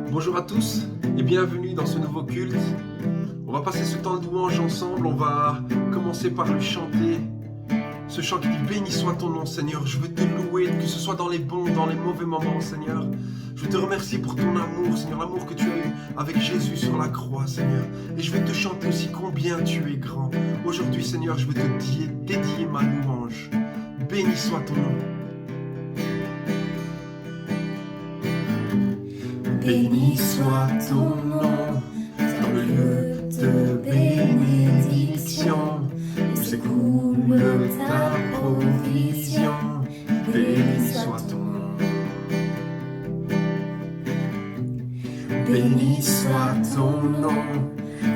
Bonjour à tous et bienvenue dans ce nouveau culte. On va passer ce temps de louange ensemble, on va commencer par lui chanter ce chant qui dit « Béni soit ton nom Seigneur ». Je veux te louer, que ce soit dans les bons, dans les mauvais moments Seigneur. Je veux te remercier pour ton amour Seigneur, l'amour que tu as eu avec Jésus sur la croix Seigneur. Et je veux te chanter aussi combien tu es grand. Aujourd'hui Seigneur, je veux te dédier ma louange. Béni soit ton nom. Béni soit ton nom dans le lieu de bénédiction, où s'écoule ta provision. Béni soit ton nom. Béni soit ton nom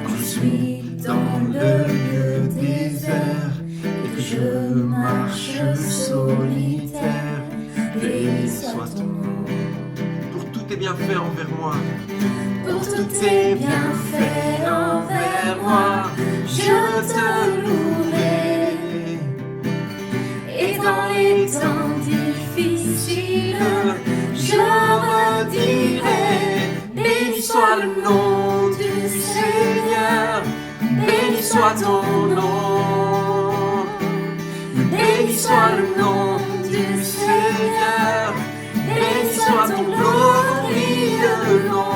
quand je suis dans le lieu désert et que je marche solitaire. Béni soit ton nom. Tes bienfaits envers moi. Pour tous tes bienfaits envers moi, je te louerai. Et dans les temps difficiles, je redirai: béni soit le nom du Seigneur, béni soit ton nom. Béni soit le nom du Seigneur, béni soit ton glorieux nom.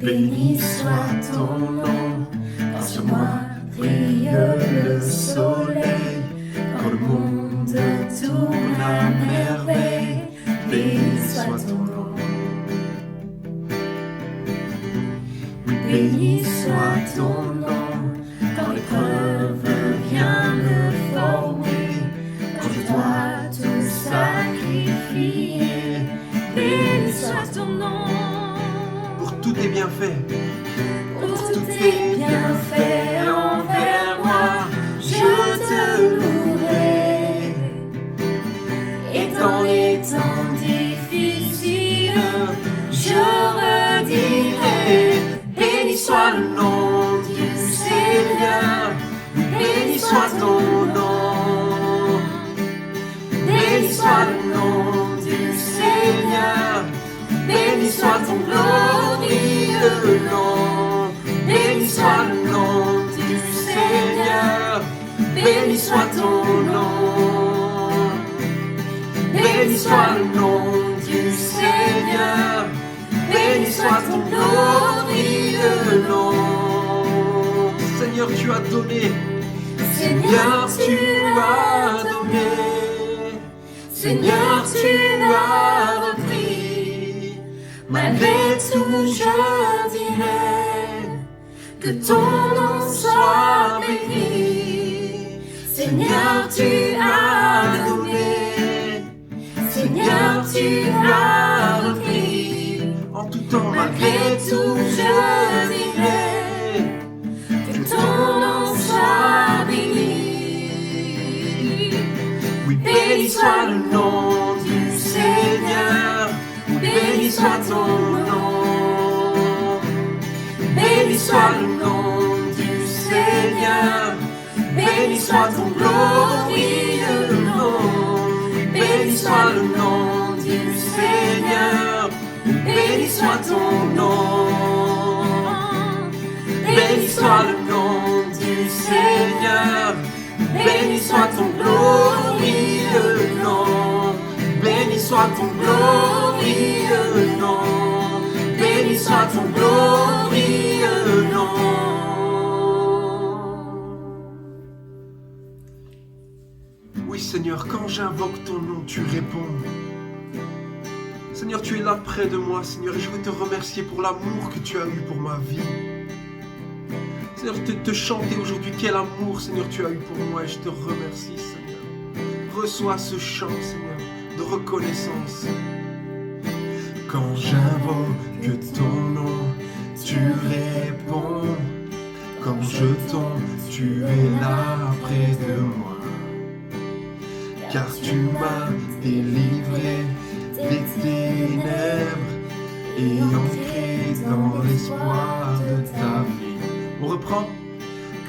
Béni soit ton nom, quand sur moi brille le soleil, quand le monde tourne à merveille. Béni soit ton nom. Béni soit ton nom, quand l'épreuve vient me former, quand je dois tout sacrifier. Béni soit ton nom. Pour tous tes bienfaits. Pour tous tes bienfaits envers moi, je te louerai. Et dans les temps difficiles, je redirai: béni soit le nom du Seigneur, béni soit ton nom. Béni soit le nom du Seigneur, béni soit ton glorieux nom. Béni soit le nom du Seigneur, béni soit ton nom. Béni soit le nom du Seigneur, béni soit ton glorieux nom. Seigneur, tu as donné. Seigneur, tu as donné. Seigneur, tu as repris. Malgré tout, je dirai que ton nom soit béni. Seigneur, tu as donné. Seigneur, tu as repris. En tout temps, Malgré tout, je dirai que ton nom soit béni. oui, Béni soit le nom du Seigneur, béni soit ton nom. Béni soit le nom du Seigneur, béni soit ton glorieux nom. Béni soit le nom du Seigneur, béni soit ton nom. Béni soit le nom du Seigneur, Béni soit ton glorieux nom. Béni soit ton glorieux nom. Béni soit ton glorieux nom. Oui Seigneur, quand j'invoque ton nom, tu réponds. Seigneur, tu es là près de moi, Seigneur, et je veux te remercier pour l'amour que tu as eu pour ma vie. Seigneur, te chanter aujourd'hui quel amour, Seigneur, tu as eu pour moi, et je te remercie, Seigneur. Reçois ce chant, Seigneur, de reconnaissance. Quand j'invoque ton nom, tu réponds. Quand je tombe, tu es là près de moi. Car tu m'as délivré des ténèbres et ancré dans l'espoir de ta vie. On reprend.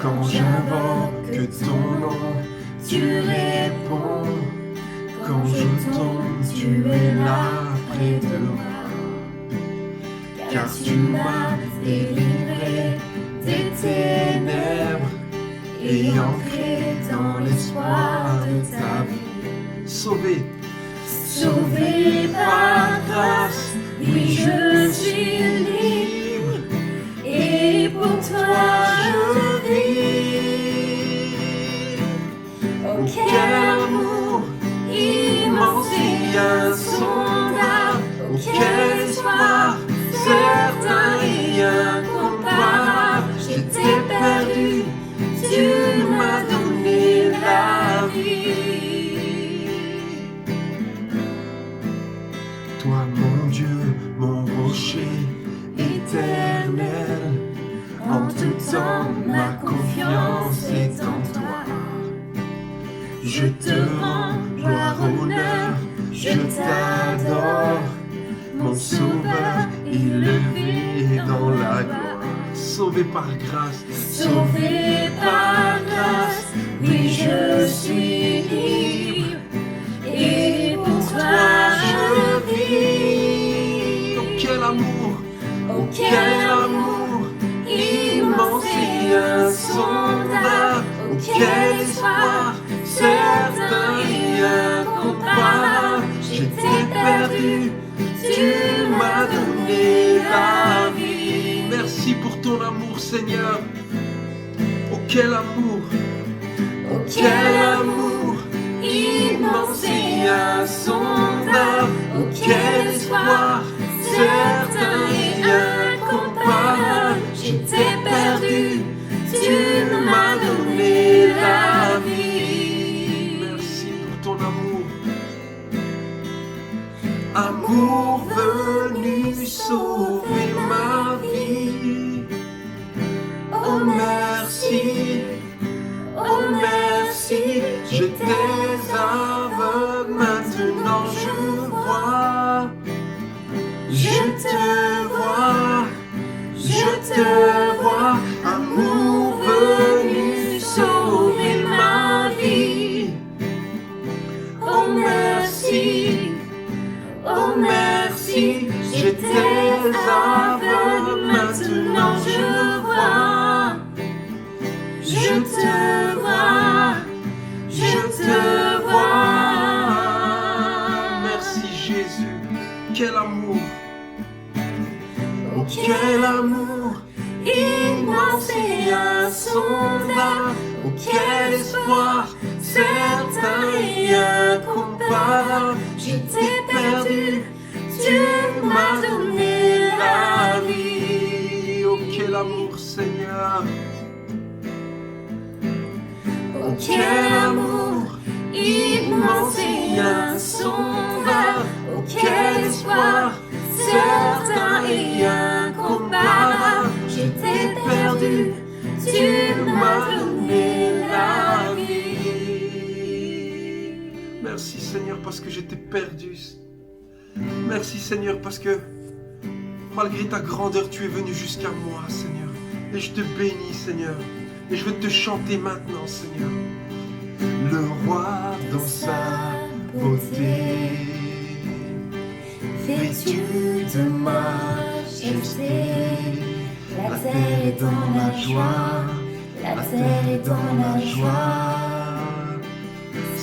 Quand j'invoque ton nom, tu réponds. Quand je tombe, tu es là près de moi. Car tu m'as délivré des ténèbres et ancré dans l'espoir de ta vie. Sauvé. Sauvé par grâce, oui je suis libre, et pour toi je vis. Oh quel amour immense et insondable, oh quel espoir certain et incomparable. J'étais perdu, tu m'as donné la vie. Toi mon Dieu, mon rocher éternel, en tout temps ma confiance est en toi. Je te rends gloire, honneur, je t'adore, mon sauveur élevé dans la gloire. Sauvé par grâce, Sauvé par grâce, oui je suis libre, et pour toi je vis. oh quel amour, Oh quel amour immense et insondable, oh quel espoir certain et incomparable. J'étais perdu, tu m'as donné la vie. merci pour ton amour Seigneur. Oh quel amour, Oh quel amour immense et insondable, oh quel espoir certain et incomparable. J'étais perdu, tu m'as donné la vie. merci pour ton amour. Amour venu sauver ma vie. Oh merci, oh merci. J'étais aveugle, maintenant je vois. Je te vois, je te vois. Amour venu sauver ma vie. Oh merci, oh merci. J'étais aveugle, maintenant je vois. Je te vois, je te vois. Merci Jésus, quel amour. Oh quel amour immense et insondable, oh quel espoir certain et incomparable. J'étais perdu, tu m'as donné la vie. Oh quel amour Seigneur. Oh quel amour immense et insondable, oh quel espoir certain et incomparable. J'étais perdu, tu m'as donné la vie. Merci Seigneur parce que j'étais perdu. Merci Seigneur parce que malgré ta grandeur tu es venu jusqu'à moi Seigneur. Et je te bénis Seigneur. Et je veux te chanter maintenant Seigneur. Le roi dans sa beauté, Vêtu de majesté, la terre est dans la joie, la terre est dans la joie.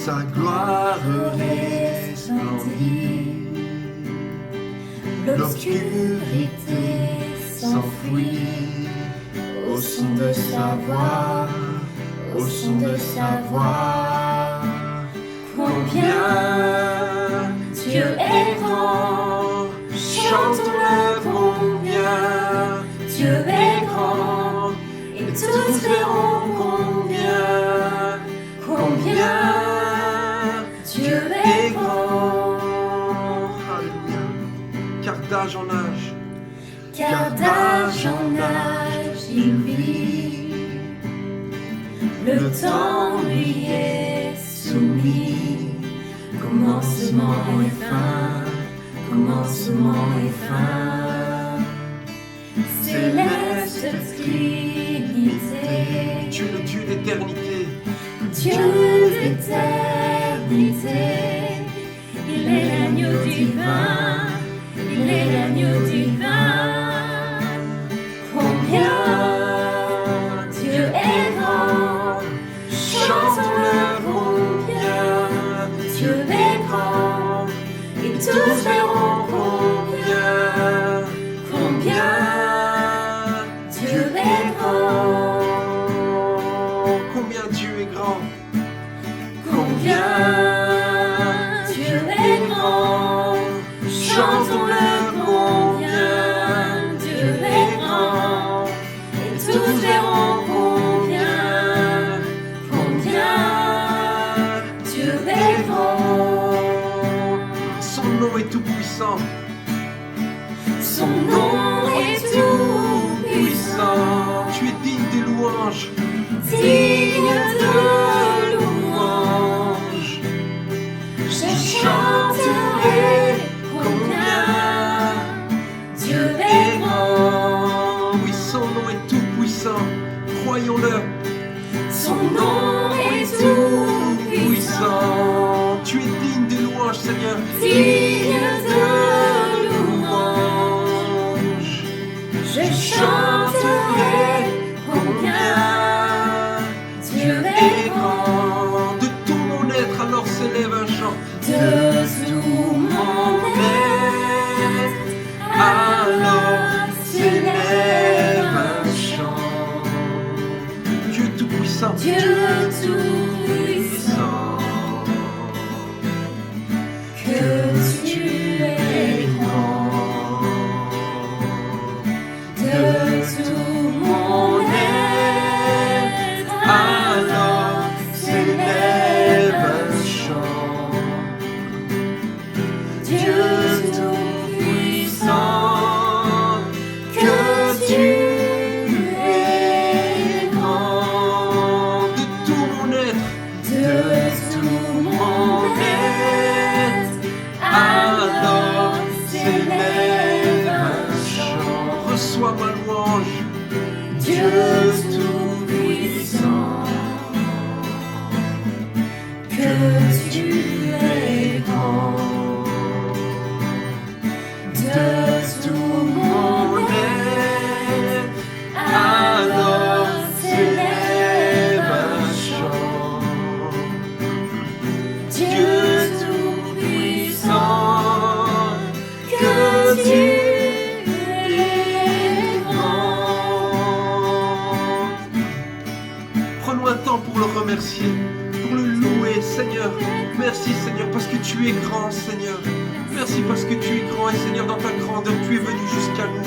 sa gloire resplendit. L'obscurité s'enfuit au son de sa voix, au son de sa voix. Combien Dieu est grand, chantons-le combien Dieu est grand, et tous verront combien Dieu est grand. Alléluia. Car d'âge en âge, Car d'âge en âge il vit, le temps lui est soumis. Commencement et fin, commencement et fin. Céleste Trinité, Dieu le Dieu d'éternité, Dieu d'éternité, il est l'agneau divin, il est l'agneau divin. Combien Dieu est grand, chantons-le combien Dieu est grand, et tous verront combien Dieu est grand. combien Dieu est grand, Combien Dieu est grand, chantons-le combien Dieu est grand, et tous verront combien Dieu est grand. son nom est tout puissant, Son nom est tout puissant, tu es digne des louanges, digne de louange. Je chanterai combien Dieu est grand. oui son nom est tout puissant, croyons-le, Son nom est tout puissant, tu es digne des louanges Seigneur, digne de louange. Je chanterai combien Dieu est grand. de tout mon être alors s'élève un chant, De tout mon être, alors s'élève un chant. Dieu tout puissant, Dieu tout-puissant, que tu es grand. De tout mon être, alors s'élève un chant. Dieu tout-puissant, que tu es grand. de tout mon être, De tout mon être, alors s'élève un chant. reçois ma louange, Dieu tout-puissant, que tu es grand. De tout mon être, alors s'élève un chant. Dieu tout-puissant, que tu es grand. prenons un temps pour le remercier, pour le louer Seigneur, merci Seigneur parce que tu es grand Seigneur, merci parce que tu es grand et Seigneur dans ta grandeur tu es venu jusqu'à nous,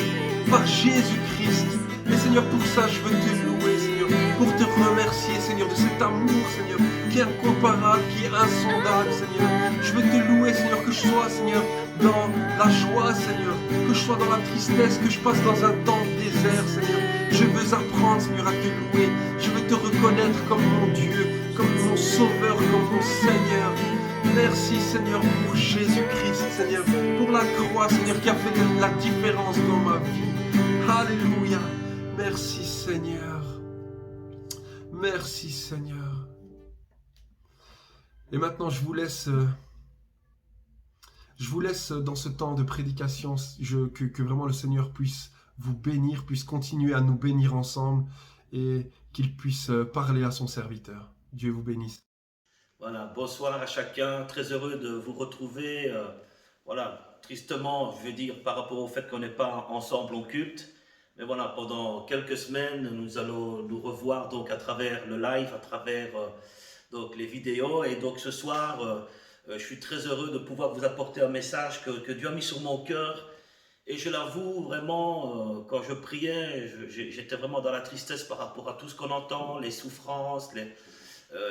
par Jésus-Christ, et Seigneur pour ça je veux te louer Seigneur, pour te remercier Seigneur de cet amour Seigneur, qui est incomparable, qui est insondable Seigneur, je veux te louer Seigneur que je sois Seigneur dans la joie Seigneur, que je sois dans la tristesse, que je passe dans un temps de désert Seigneur, je veux apprendre Seigneur à te louer, je veux te reconnaître comme mon Dieu, comme mon Sauveur, comme mon Seigneur. Merci Seigneur pour Jésus-Christ Seigneur, pour la croix Seigneur qui a fait la différence dans ma vie. Alléluia. Merci Seigneur. Merci Seigneur. Et maintenant je vous laisse dans ce temps de prédication, que vraiment le Seigneur puisse vous bénir, puisse continuer à nous bénir ensemble et qu'il puisse parler à son serviteur. Dieu vous bénisse. Voilà, bonsoir à chacun, très heureux de vous retrouver. Voilà, tristement, je veux dire, par rapport au fait qu'on n'est pas ensemble en culte. Mais voilà, pendant quelques semaines, nous allons nous revoir donc à travers le live, à travers donc les vidéos. Et donc ce soir, je suis très heureux de pouvoir vous apporter un message que Dieu a mis sur mon cœur. Et je l'avoue vraiment, quand je priais, j'étais vraiment dans la tristesse par rapport à tout ce qu'on entend, les souffrances,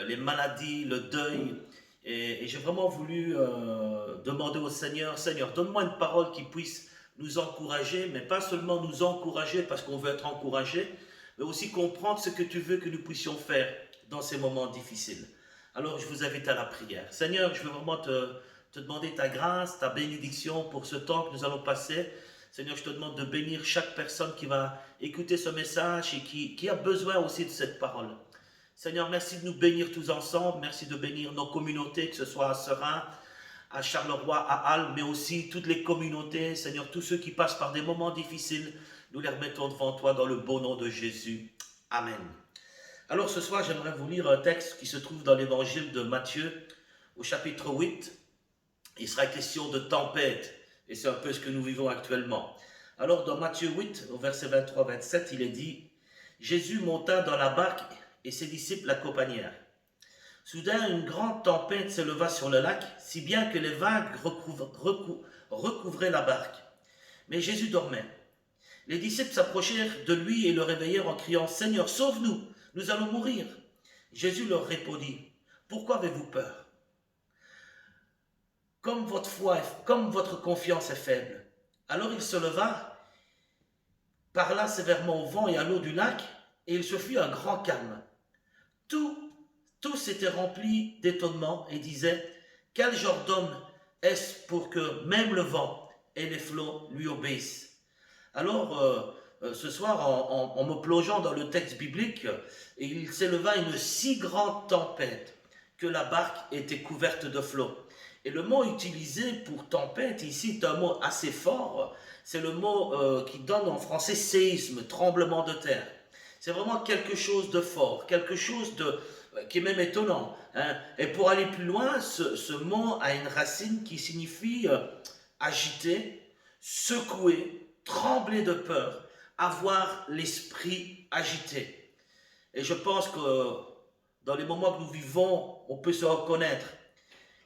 les maladies, le deuil. Et j'ai vraiment voulu demander au Seigneur, Seigneur, donne-moi une parole qui puisse nous encourager, mais pas seulement nous encourager parce qu'on veut être encouragé, mais aussi comprendre ce que tu veux que nous puissions faire dans ces moments difficiles. Alors je vous invite à la prière. Seigneur, je veux vraiment te demander ta grâce, ta bénédiction pour ce temps que nous allons passer. Seigneur, je te demande de bénir chaque personne qui va écouter ce message et qui a besoin aussi de cette parole. Seigneur, merci de nous bénir tous ensemble. Merci de bénir nos communautés, que ce soit à Seraing, à Charleroi, à Halle, mais aussi toutes les communautés. Seigneur, tous ceux qui passent par des moments difficiles, nous les remettons devant toi dans le beau nom de Jésus. Amen. Alors ce soir, j'aimerais vous lire un texte qui se trouve dans l'évangile de Matthieu, au chapitre 8. Il sera question de tempête, et c'est un peu ce que nous vivons actuellement. Alors dans Matthieu 8, au verset 23-27, il est dit « Jésus monta dans la barque et ses disciples l'accompagnèrent. Soudain, une grande tempête s'éleva sur le lac, si bien que les vagues recouvraient la barque. Mais Jésus dormait. Les disciples s'approchèrent de lui et le réveillèrent en criant « Seigneur, sauve-nous, nous allons mourir !» Jésus leur répondit « Pourquoi avez-vous peur ? Comme votre confiance est faible. » Alors il se leva, parla sévèrement au vent et à l'eau du lac, et il se fit un grand calme. Tous étaient remplis d'étonnement et disaient « Quel genre d'homme est-ce pour que même le vent et les flots lui obéissent ?» Alors, ce soir, en me plongeant dans le texte biblique, il s'éleva une si grande tempête que la barque était couverte de flots. Et le mot utilisé pour tempête ici est un mot assez fort. C'est le mot qui donne en français séisme, tremblement de terre. C'est vraiment quelque chose de fort, quelque chose qui est même étonnant. Hein. Et pour aller plus loin, ce mot a une racine qui signifie agiter, secouer, trembler de peur, avoir l'esprit agité. Et je pense que dans les moments que nous vivons, on peut se reconnaître.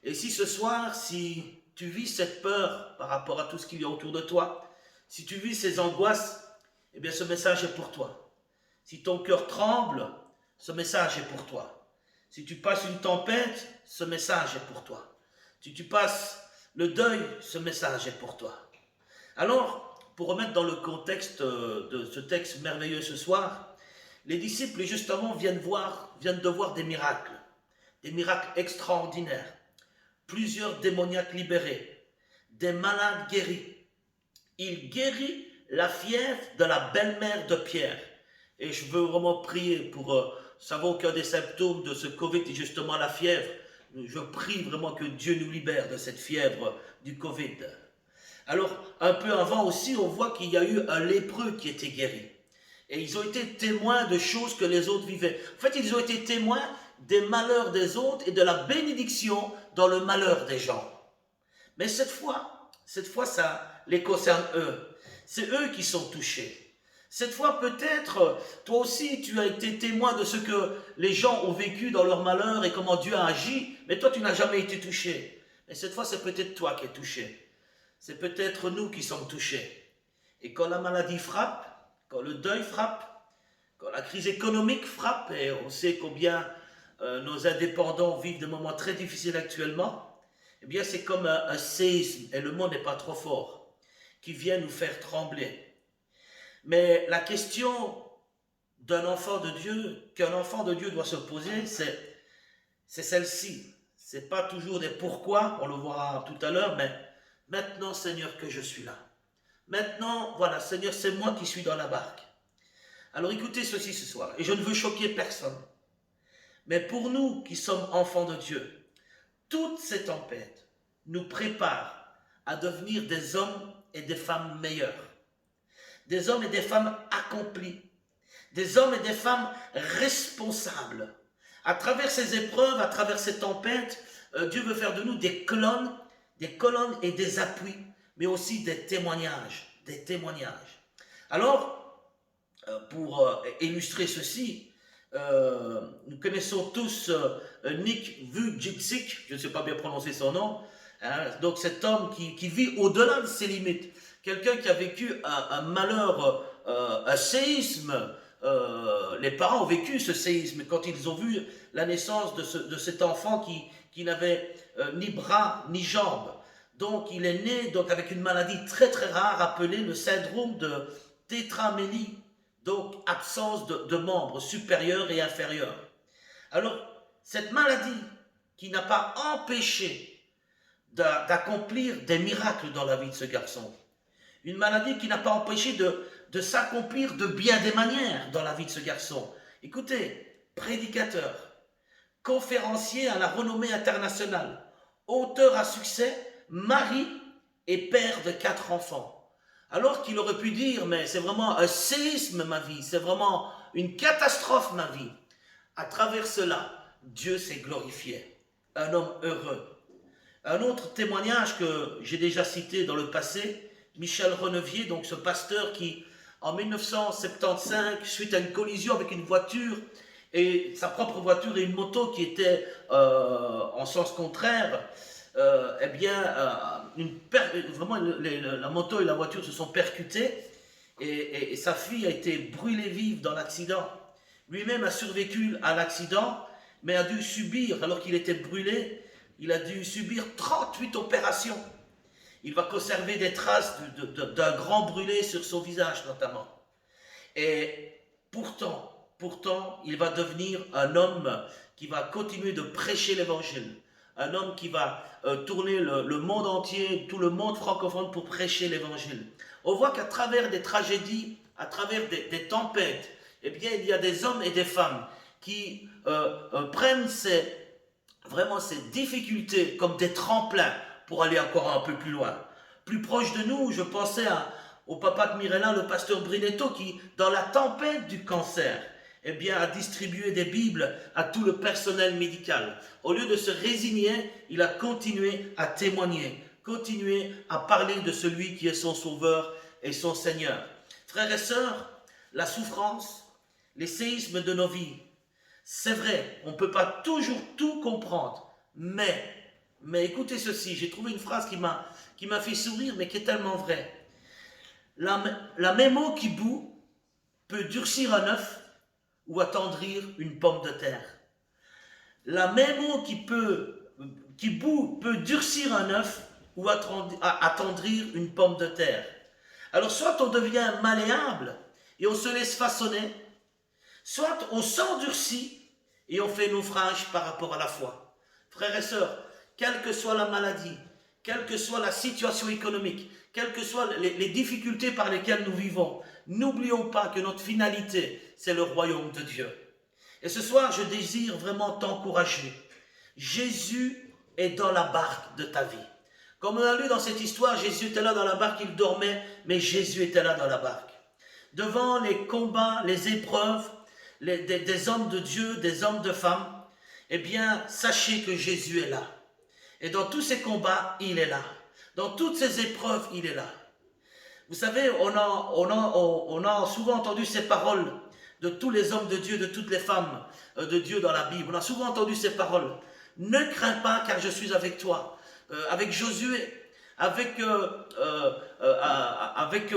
Et si ce soir, si tu vis cette peur par rapport à tout ce qu'il y a autour de toi, si tu vis ces angoisses, eh bien ce message est pour toi. Si ton cœur tremble, ce message est pour toi. Si tu passes une tempête, ce message est pour toi. Si tu passes le deuil, ce message est pour toi. Alors, pour remettre dans le contexte de ce texte merveilleux ce soir, les disciples, justement, viennent de voir des miracles extraordinaires. Plusieurs démoniaques libérés, des malades guéris. Il guérit la fièvre de la belle-mère de Pierre. Et je veux vraiment prier pour savoir qu'un des symptômes de ce Covid est justement la fièvre. Je prie vraiment que Dieu nous libère de cette fièvre du Covid. Alors, un peu avant aussi, on voit qu'il y a eu un lépreux qui était guéri. Et ils ont été témoins de choses que les autres vivaient. En fait, ils ont été témoins des malheurs des autres et de la bénédiction dans le malheur des gens. Mais cette fois, ça les concerne eux. C'est eux qui sont touchés. Cette fois, peut-être, toi aussi, tu as été témoin de ce que les gens ont vécu dans leur malheur et comment Dieu a agi, mais toi, tu n'as jamais été touché. Mais cette fois, c'est peut-être toi qui es touché. C'est peut-être nous qui sommes touchés. Et quand la maladie frappe, quand le deuil frappe, quand la crise économique frappe, et on sait combien nos indépendants vivent des moments très difficiles actuellement, eh bien, c'est comme un séisme, et le mot n'est pas trop fort, qui vient nous faire trembler. Mais la question qu'un enfant de Dieu doit se poser, c'est celle-ci. Ce n'est pas toujours des pourquoi, on le verra tout à l'heure, mais maintenant, Seigneur, que je suis là. Maintenant, voilà, Seigneur, c'est moi qui suis dans la barque. Alors écoutez ceci ce soir, et je ne veux choquer personne. Mais pour nous qui sommes enfants de Dieu, toutes ces tempêtes nous préparent à devenir des hommes et des femmes meilleurs. Des hommes et des femmes accomplis, des hommes et des femmes responsables, À travers ces épreuves, à travers ces tempêtes, Dieu veut faire de nous des colonnes et des appuis, mais aussi des témoignages, des témoignages. Alors, pour illustrer ceci, nous connaissons tous Nick Vujicic, je ne sais pas bien prononcer son nom, hein, donc cet homme qui vit au-delà de ses limites, quelqu'un qui a vécu un malheur, un séisme. Les parents ont vécu ce séisme quand ils ont vu la naissance de cet enfant qui n'avait ni bras ni jambes. Donc il est né donc, avec une maladie très très rare appelée le syndrome de tétramélie, donc absence de membres supérieurs et inférieurs. Alors cette maladie qui n'a pas empêché d'accomplir des miracles dans la vie de ce garçon, une maladie qui n'a pas empêché de s'accomplir de bien des manières dans la vie de ce garçon. Écoutez, prédicateur, conférencier à la renommée internationale, auteur à succès, mari et père de 4 enfants. Alors qu'il aurait pu dire, mais c'est vraiment un séisme ma vie, c'est vraiment une catastrophe ma vie. À travers cela, Dieu s'est glorifié. Un homme heureux. Un autre témoignage que j'ai déjà cité dans le passé, Michel Renevier, donc ce pasteur qui, en 1975, suite à une collision avec une voiture, et sa propre voiture et une moto qui étaient en sens contraire, vraiment la moto et la voiture se sont percutées et sa fille a été brûlée vive dans l'accident. Lui-même a survécu à l'accident, mais a dû subir, alors qu'il était brûlé, il a dû subir 38 opérations. Il va conserver des traces d'un grand brûlé sur son visage notamment. Et pourtant, il va devenir un homme qui va continuer de prêcher l'évangile. Un homme qui va tourner le monde entier, tout le monde francophone pour prêcher l'évangile. On voit qu'à travers des tragédies, à travers des tempêtes, eh bien, il y a des hommes et des femmes qui prennent ces difficultés comme des tremplins pour aller encore un peu plus loin. Plus proche de nous, je pensais au papa de Mirella, le pasteur Brinetto, qui, dans la tempête du cancer, eh bien, a distribué des Bibles à tout le personnel médical. Au lieu de se résigner, il a continué à témoigner, continué à parler de celui qui est son sauveur et son Seigneur. Frères et sœurs, la souffrance, les séismes de nos vies, c'est vrai, on ne peut pas toujours tout comprendre, mais écoutez ceci, j'ai trouvé une phrase qui m'a fait sourire, mais qui est tellement vraie. La même eau qui bout peut durcir un œuf ou attendrir une pomme de terre. La même eau qui bout peut durcir un œuf ou attendrir une pomme de terre. Alors soit on devient malléable et on se laisse façonner, soit on s'endurcit et on fait naufrage par rapport à la foi. Frères et sœurs, quelle que soit la maladie, quelle que soit la situation économique, quelles que soient les difficultés par lesquelles nous vivons, n'oublions pas que notre finalité, c'est le royaume de Dieu. Et ce soir, je désire vraiment t'encourager. Jésus est dans la barque de ta vie. Comme on a lu dans cette histoire, Jésus était là dans la barque, il dormait, mais Jésus était là dans la barque. Devant les combats, les épreuves, des hommes de Dieu, des hommes de femmes, eh bien, sachez que Jésus est là. Et dans tous ces combats, il est là. Dans toutes ces épreuves, il est là. Vous savez, on a souvent entendu ces paroles de tous les hommes de Dieu, de toutes les femmes de Dieu dans la Bible. On a souvent entendu ces paroles. Ne crains pas car je suis avec toi. Avec Josué, avec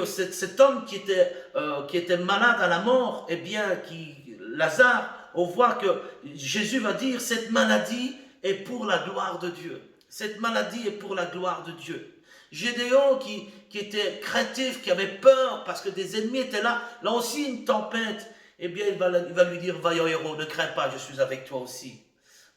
cet homme qui était malade à la mort, eh bien, Lazare, on voit que Jésus va dire, cette maladie est pour la gloire de Dieu. Cette maladie est pour la gloire de Dieu. Gédéon qui était craintif, qui avait peur parce que des ennemis étaient là, là aussi une tempête, eh bien il va lui dire, vaillant héros, ne crains pas, je suis avec toi aussi.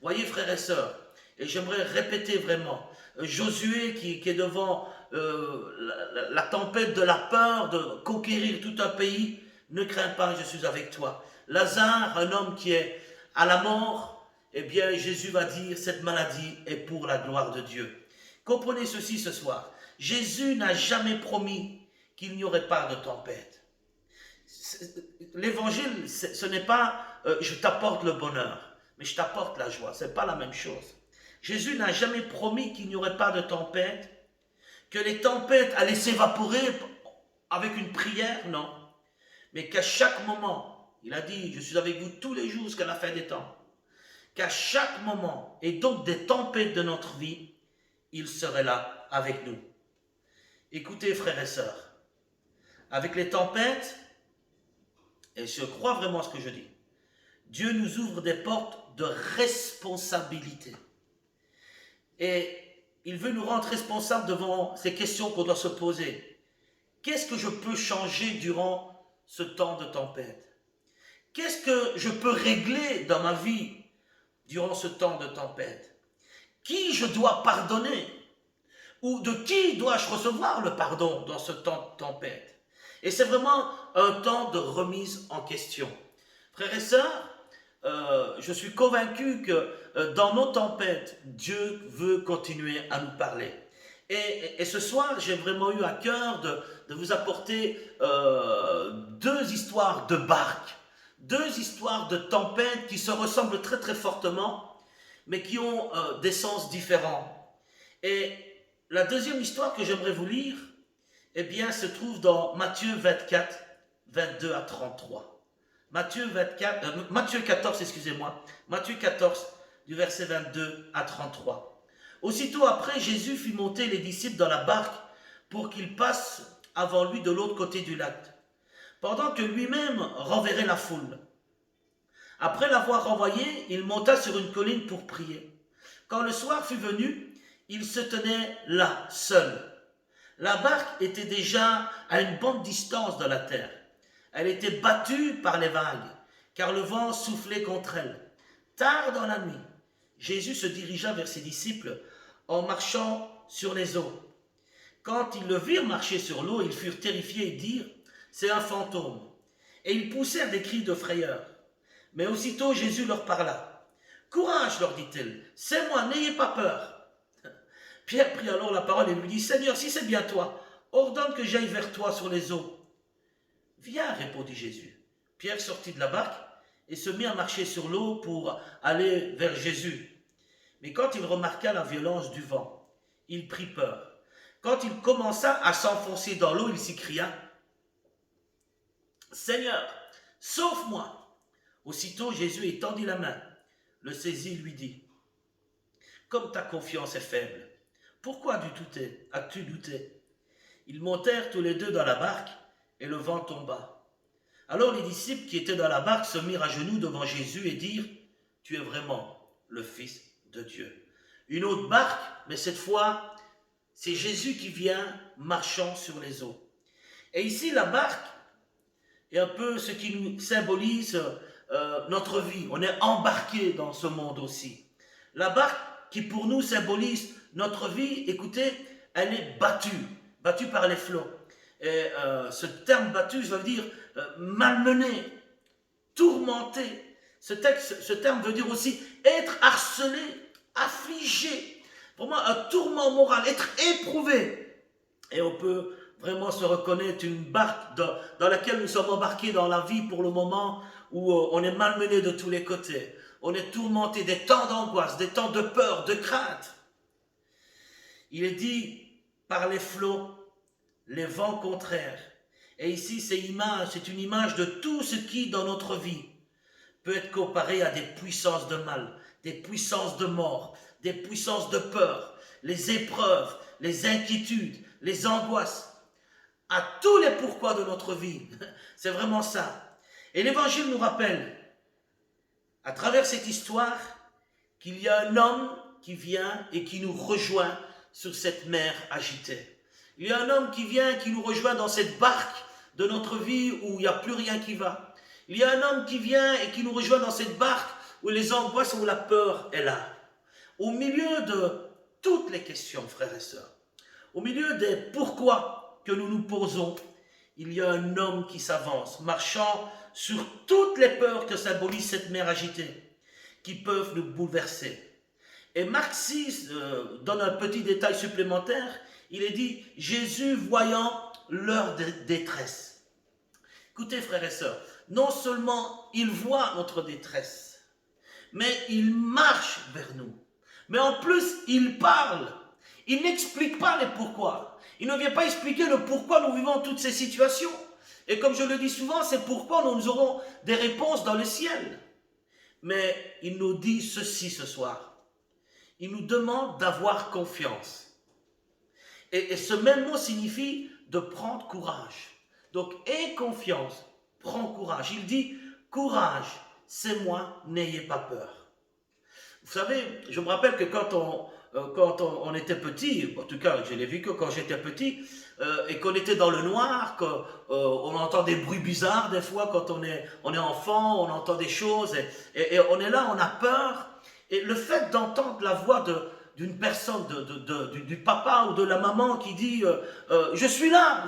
Voyez frères et sœurs, et j'aimerais répéter vraiment, Josué qui est devant la tempête de la peur de conquérir tout un pays, ne crains pas, je suis avec toi. Lazare, un homme qui est à la mort, eh bien Jésus va dire, cette maladie est pour la gloire de Dieu. Comprenez ceci ce soir, Jésus n'a jamais promis qu'il n'y aurait pas de tempête. L'évangile, ce n'est pas je t'apporte le bonheur, mais je t'apporte la joie. Ce n'est pas la même chose. Jésus n'a jamais promis qu'il n'y aurait pas de tempête, que les tempêtes allaient s'évaporer avec une prière, non. Mais qu'à chaque moment, il a dit, je suis avec vous tous les jours jusqu'à la fin des temps, qu'à chaque moment, et donc des tempêtes de notre vie, il serait là avec nous. Écoutez, frères et sœurs, avec les tempêtes, et je crois vraiment à ce que je dis, Dieu nous ouvre des portes de responsabilité. Et il veut nous rendre responsables devant ces questions qu'on doit se poser. Qu'est-ce que je peux changer durant ce temps de tempête? Qu'est-ce que je peux régler dans ma vie durant ce temps de tempête? Qui je dois pardonner? Ou de qui dois-je recevoir le pardon dans ce temps de tempête? Et c'est vraiment un temps de remise en question. Frères et sœurs, je suis convaincu que dans nos tempêtes, Dieu veut continuer à nous parler. Et ce soir, j'ai vraiment eu à cœur de vous apporter deux histoires de barques, deux histoires de tempêtes qui se ressemblent très très fortement, mais qui ont des sens différents. Et la deuxième histoire que j'aimerais vous lire, eh bien, se trouve dans Matthieu 24, 22 à 33. Matthieu 14, excusez-moi. Matthieu 14, du verset 22 à 33. Aussitôt après, Jésus fit monter les disciples dans la barque pour qu'ils passent avant lui de l'autre côté du lac, pendant que lui-même renverrait la foule. Après l'avoir renvoyé, il monta sur une colline pour prier. Quand le soir fut venu, il se tenait là, seul. La barque était déjà à une bonne distance de la terre. Elle était battue par les vagues, car le vent soufflait contre elle. Tard dans la nuit, Jésus se dirigea vers ses disciples en marchant sur les eaux. Quand ils le virent marcher sur l'eau, ils furent terrifiés et dirent « C'est un fantôme !» Et ils poussèrent des cris de frayeur. Mais aussitôt Jésus leur parla. « Courage, leur dit-il, c'est moi, n'ayez pas peur. » Pierre prit alors la parole et lui dit « Seigneur, si c'est bien toi, ordonne que j'aille vers toi sur les eaux. » « Viens, répondit Jésus. Pierre sortit de la barque et se mit à marcher sur l'eau pour aller vers Jésus. Mais quand il remarqua la violence du vent, il prit peur. Quand il commença à s'enfoncer dans l'eau, il s'écria « Seigneur, sauve-moi !» Aussitôt Jésus étendit la main, le saisit et lui dit « Comme ta confiance est faible, pourquoi as-tu douté ?» Ils montèrent tous les deux dans la barque et le vent tomba. Alors les disciples qui étaient dans la barque se mirent à genoux devant Jésus et dirent « Tu es vraiment le Fils de Dieu. » Une autre barque, mais cette fois, c'est Jésus qui vient marchant sur les eaux. Et ici, la barque est un peu ce qui nous symbolise notre vie. On est embarqué dans ce monde aussi. La barque qui pour nous symbolise notre vie, écoutez, elle est battue par les flots. Et ce terme battu, ça veut dire malmené, tourmenté. Ce terme veut dire aussi être harcelé, affligé. Pour moi, un tourment moral, être éprouvé. Et on peut vraiment se reconnaître une barque dans laquelle nous sommes embarqués dans la vie pour le moment où on est malmené de tous les côtés. On est tourmenté, des temps d'angoisse, des temps de peur, de crainte. Il est dit par les flots, les vents contraires. Et ici, c'est une image de tout ce qui, dans notre vie, peut être comparé à des puissances de mal, des puissances de mort, des puissances de peur, les épreuves, les inquiétudes, les angoisses, à tous les pourquoi de notre vie. C'est vraiment ça. Et l'Évangile nous rappelle, à travers cette histoire, qu'il y a un homme qui vient et qui nous rejoint sur cette mer agitée. Il y a un homme qui vient, qui nous rejoint dans cette barque de notre vie où il n'y a plus rien qui va. Il y a un homme qui vient et qui nous rejoint dans cette barque où les angoisses, où la peur est là. Au milieu de toutes les questions, frères et sœurs, au milieu des pourquoi que nous nous posons, il y a un homme qui s'avance, marchant sur toutes les peurs que symbolise cette mer agitée, qui peuvent nous bouleverser. Et Marc 6 donne un petit détail supplémentaire. Il est dit, Jésus voyant leur détresse. Écoutez frères et sœurs, non seulement il voit notre détresse, mais il marche vers nous. Mais en plus, il parle. Il n'explique pas les pourquoi. Il ne vient pas expliquer le pourquoi nous vivons toutes ces situations. Et comme je le dis souvent, c'est pourquoi nous aurons des réponses dans le ciel. Mais il nous dit ceci ce soir. Il nous demande d'avoir confiance. Et ce même mot signifie de prendre courage. Donc, aie confiance, prends courage. Il dit, courage, c'est moi, n'ayez pas peur. Vous savez, je me rappelle que quand on était petit, en tout cas, je l'ai vécu quand j'étais petit, et qu'on était dans le noir, qu'on entend des bruits bizarres des fois, quand on est enfant, on entend des choses, et on est là, on a peur. Et le fait d'entendre la voix d'une personne, du papa ou de la maman qui dit je suis là,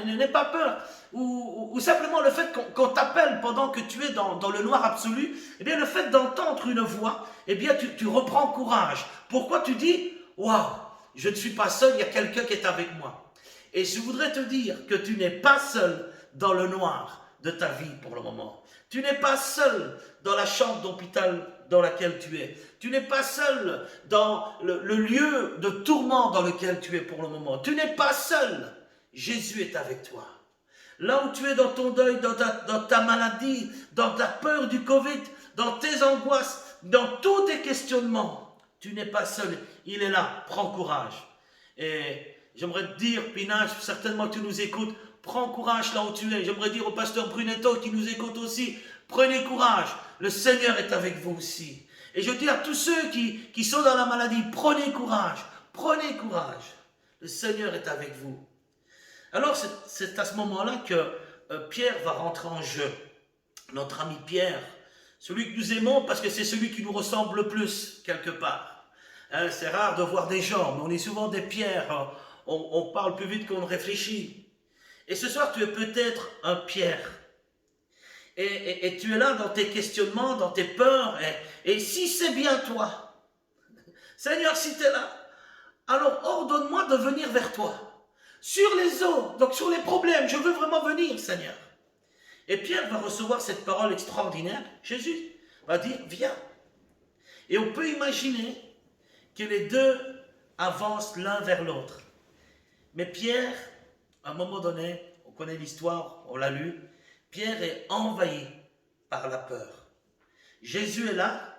n'aie pas peur, ou simplement le fait qu'on t'appelle pendant que tu es dans le noir absolu, eh bien le fait d'entendre une voix, eh bien tu reprends courage. Pourquoi tu dis waouh, je ne suis pas seul, il y a quelqu'un qui est avec moi. Et je voudrais te dire que tu n'es pas seul dans le noir de ta vie pour le moment. Tu n'es pas seul dans la chambre d'hôpital dans laquelle tu es. Tu n'es pas seul dans le lieu de tourment dans lequel tu es pour le moment. Tu n'es pas seul. Jésus est avec toi. Là où tu es dans ton deuil, dans ta maladie, dans ta peur du Covid, dans tes angoisses, dans tous tes questionnements, tu n'es pas seul. Il est là. Prends courage. Et j'aimerais te dire, Pinage, certainement que tu nous écoutes, prends courage là où tu es. J'aimerais dire au pasteur Brunetto qui nous écoute aussi, prenez courage, le Seigneur est avec vous aussi. Et je dis à tous ceux qui sont dans la maladie, prenez courage, le Seigneur est avec vous. Alors c'est à ce moment-là que Pierre va rentrer en jeu. Notre ami Pierre, celui que nous aimons parce que c'est celui qui nous ressemble le plus quelque part. Hein, c'est rare de voir des gens, mais on est souvent des pierres, on parle plus vite qu'on ne réfléchit. Et ce soir, tu es peut-être un Pierre. Et tu es là dans tes questionnements, dans tes peurs. Et si c'est bien toi, Seigneur, si tu es là, alors ordonne-moi de venir vers toi. Sur les eaux, donc sur les problèmes, je veux vraiment venir, Seigneur. Et Pierre va recevoir cette parole extraordinaire. Jésus va dire, viens. Et on peut imaginer que les deux avancent l'un vers l'autre. Mais Pierre, à un moment donné, on connaît l'histoire, on l'a lu, Pierre est envahi par la peur. Jésus est là,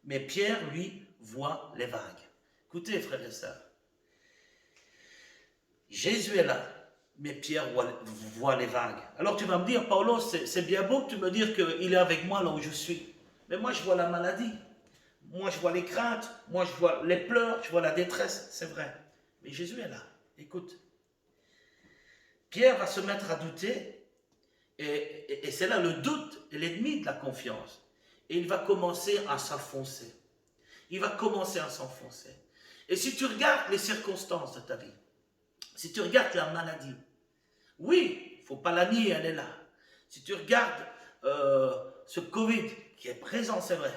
mais Pierre, lui, voit les vagues. Écoutez, frères et sœurs, Jésus est là, mais Pierre voit les vagues. Alors tu vas me dire, Paulo, c'est bien beau que tu me dises qu'il est avec moi là où je suis. Mais moi, je vois la maladie. Moi, je vois les craintes. Moi, je vois les pleurs. Je vois la détresse. C'est vrai. Mais Jésus est là. Écoute. Pierre va se mettre à douter. Et c'est là le doute est l'ennemi de la confiance. Et il va commencer à s'enfoncer. Et si tu regardes les circonstances de ta vie, si tu regardes la maladie, oui, il ne faut pas la nier, elle est là. Si tu regardes ce Covid qui est présent, c'est vrai.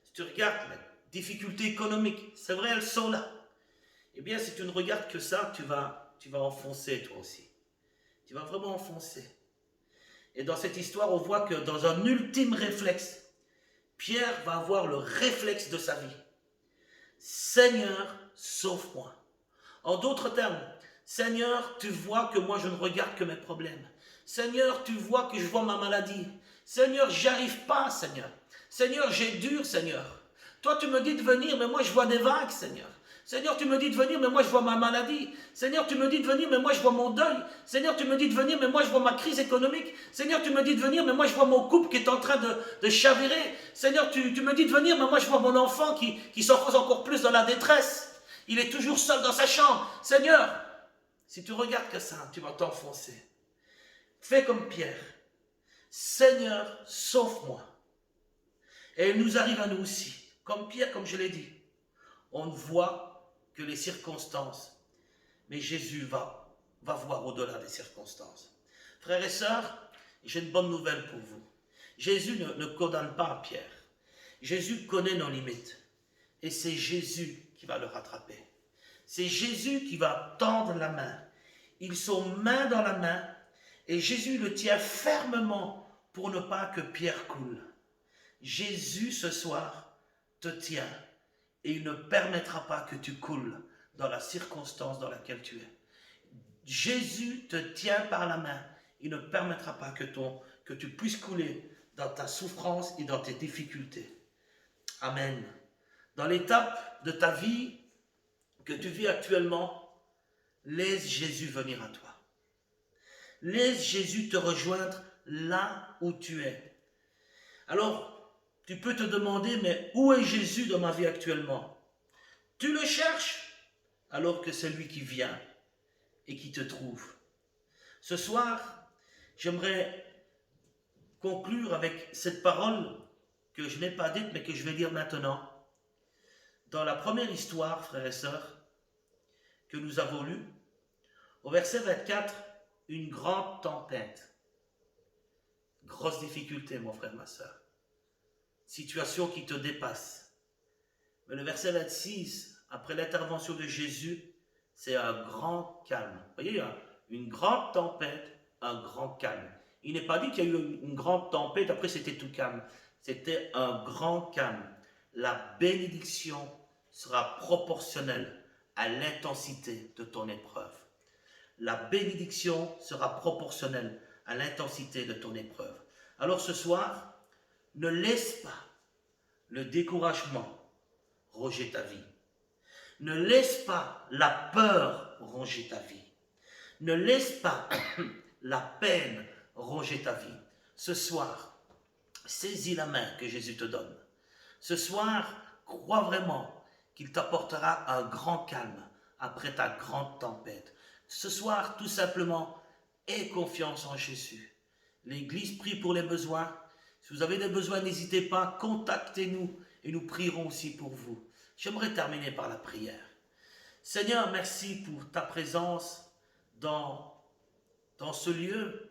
Si tu regardes les difficultés économiques, c'est vrai, elles sont là. Eh bien, si tu ne regardes que ça, tu vas enfoncer toi aussi. Tu vas vraiment enfoncer. Et dans cette histoire, on voit que dans un ultime réflexe, Pierre va avoir le réflexe de sa vie. Seigneur, sauve-moi. En d'autres termes, Seigneur, tu vois que moi je ne regarde que mes problèmes. Seigneur, tu vois que je vois ma maladie. Seigneur, j'arrive pas, Seigneur. Seigneur, j'ai dur, Seigneur. Toi, tu me dis de venir, mais moi je vois des vagues, Seigneur. Seigneur, tu me dis de venir, mais moi je vois ma maladie. Seigneur, tu me dis de venir, mais moi je vois mon deuil. Seigneur, tu me dis de venir, mais moi je vois ma crise économique. Seigneur, tu me dis de venir, mais moi je vois mon couple qui est en train de chavirer. Seigneur, tu me dis de venir, mais moi je vois mon enfant qui s'enfonce encore plus dans la détresse. Il est toujours seul dans sa chambre. Seigneur, si tu regardes que ça, tu vas t'enfoncer. Fais comme Pierre. Seigneur, sauve-moi. Et il nous arrive à nous aussi. Comme Pierre, comme je l'ai dit. On ne voit que les circonstances. Mais Jésus va voir au-delà des circonstances. Frères et sœurs, j'ai une bonne nouvelle pour vous. Jésus ne condamne pas Pierre. Jésus connaît nos limites. Et c'est Jésus qui va le rattraper. C'est Jésus qui va tendre la main. Ils sont main dans la main et Jésus le tient fermement pour ne pas que Pierre coule. Jésus ce soir te tient et il ne permettra pas que tu coules dans la circonstance dans laquelle tu es. Jésus te tient par la main. Il ne permettra pas que tu puisses couler dans ta souffrance et dans tes difficultés. Amen. Dans l'étape de ta vie que tu vis actuellement, laisse Jésus venir à toi. Laisse Jésus te rejoindre là où tu es. Alors, tu peux te demander, mais où est Jésus dans ma vie actuellement? Tu le cherches alors que c'est lui qui vient et qui te trouve. Ce soir, j'aimerais conclure avec cette parole que je n'ai pas dite mais que je vais dire maintenant. Dans la première histoire, frères et sœurs, que nous avons lue, au verset 24, une grande tempête. Grosse difficulté, mon frère, ma sœur. Situation qui te dépasse. Mais le verset 26, après l'intervention de Jésus, c'est un grand calme. Vous voyez, il y a une grande tempête, un grand calme. Il n'est pas dit qu'il y a eu une grande tempête, après c'était tout calme. C'était un grand calme. La bénédiction sera proportionnelle à l'intensité de ton épreuve. La bénédiction sera proportionnelle à l'intensité de ton épreuve. Alors ce soir, ne laisse pas le découragement ronger ta vie. Ne laisse pas la peur ronger ta vie. Ne laisse pas la peine ronger ta vie. Ce soir, saisis la main que Jésus te donne. Ce soir, crois vraiment qu'il t'apportera un grand calme après ta grande tempête. Ce soir, tout simplement, aie confiance en Jésus. L'Église prie pour les besoins. Si vous avez des besoins, n'hésitez pas, contactez-nous et nous prierons aussi pour vous. J'aimerais terminer par la prière. Seigneur, merci pour ta présence dans ce lieu.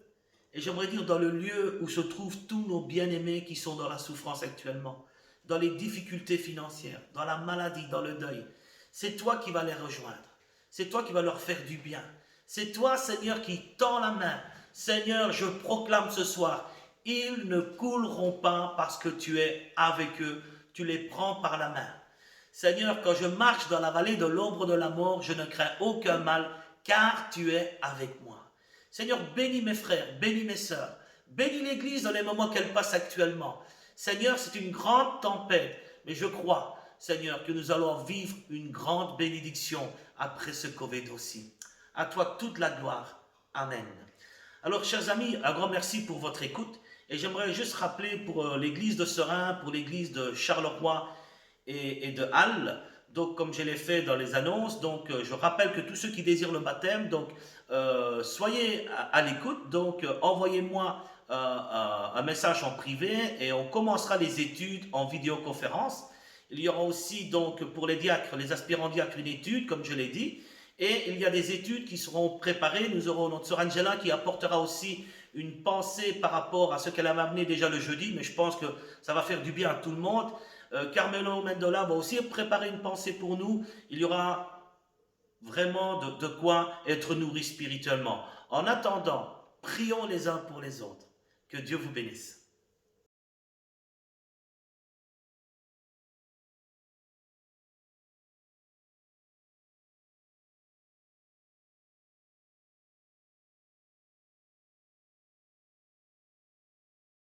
Et j'aimerais dire dans le lieu où se trouvent tous nos bien-aimés qui sont dans la souffrance actuellement, dans les difficultés financières, dans la maladie, dans le deuil. C'est toi qui vas les rejoindre. C'est toi qui vas leur faire du bien. C'est toi, Seigneur, qui tends la main. Seigneur, je proclame ce soir, ils ne couleront pas parce que tu es avec eux. Tu les prends par la main. Seigneur, quand je marche dans la vallée de l'ombre de la mort, je ne crains aucun mal, car tu es avec moi. Seigneur, bénis mes frères, bénis mes sœurs, bénis l'Église dans les moments qu'elle passe actuellement. Seigneur, c'est une grande tempête, mais je crois, Seigneur, que nous allons vivre une grande bénédiction après ce Covid aussi. À toi toute la gloire. Amen. Alors, chers amis, un grand merci pour votre écoute. Et j'aimerais juste rappeler pour l'église de Serein, pour l'église de Charleroi et de Halle, donc comme je l'ai fait dans les annonces, donc je rappelle que tous ceux qui désirent le baptême, donc soyez à l'écoute, donc envoyez-moi un message en privé et on commencera les études en vidéoconférence. Il y aura aussi donc pour les diacres, les aspirants diacres, une étude, comme je l'ai dit, et il y a des études qui seront préparées. Nous aurons notre sœur Angela qui apportera aussi une pensée par rapport à ce qu'elle avait amené déjà le jeudi, mais je pense que ça va faire du bien à tout le monde. Carmelo Mendola va aussi préparer une pensée pour nous. Il y aura vraiment de quoi être nourri spirituellement. En attendant, prions les uns pour les autres. Que Dieu vous bénisse.